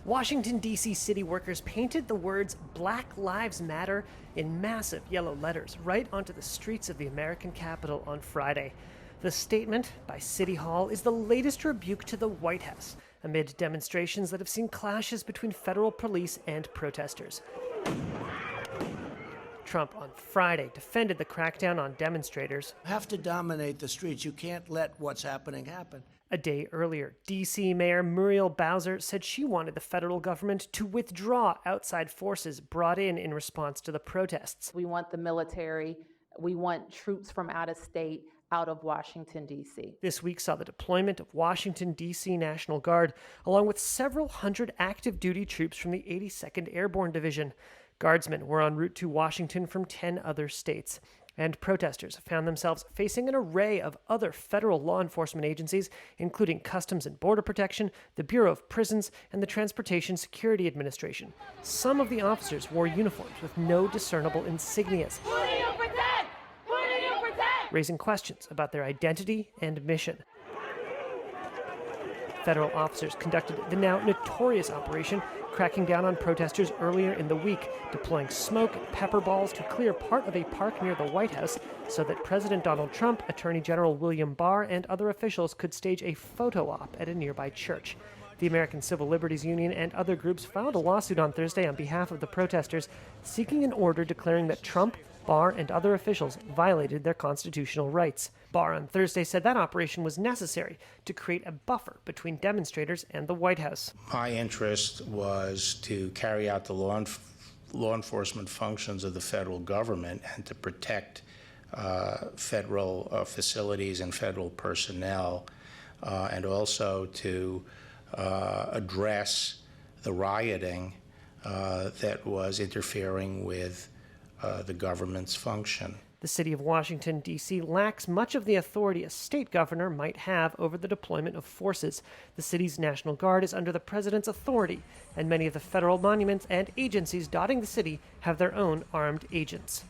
Washington, D.C. city workers painted the words Black Lives Matter in massive yellow letters right onto the streets of the American Capitol on Friday. The statement by City Hall is the latest rebuke to the White House amid demonstrations that have seen clashes between federal police and protesters. Trump on Friday defended the crackdown on demonstrators. Have to dominate the streets. You can't let what's happening happen. A day earlier, D.C. Mayor Muriel Bowser said she wanted the federal government to withdraw outside forces brought in response to the protests. We want the military, we want troops from out of state out of Washington, D.C. This week saw the deployment of Washington, D.C. National Guard, along with several hundred active duty troops from the 82nd Airborne Division. Guardsmen were en route to Washington from 10 other states. And protesters found themselves facing an array of other federal law enforcement agencies, including Customs and Border Protection, the Bureau of Prisons, and the Transportation Security Administration. Some of the officers wore uniforms with no discernible insignias, raising questions about their identity and mission. Federal officers conducted the now notorious operation, cracking down on protesters earlier in the week, deploying smoke and pepper balls to clear part of a park near the White House so that President Donald Trump, Attorney General William Barr, and other officials could stage a photo op at a nearby church. The American Civil Liberties Union and other groups filed a lawsuit on Thursday on behalf of the protesters, seeking an order declaring that Trump, Barr, and other officials violated their constitutional rights. Barr on Thursday said that operation was necessary to create a buffer between demonstrators and the White House. My interest was to carry out the law enforcement functions of the federal government and to protect federal facilities and federal personnel, and also to address the rioting that was interfering with the government's function. The city of Washington, D.C. lacks much of the authority a state governor might have over the deployment of forces. The city's National Guard is under the president's authority, and many of the federal monuments and agencies dotting the city have their own armed agents.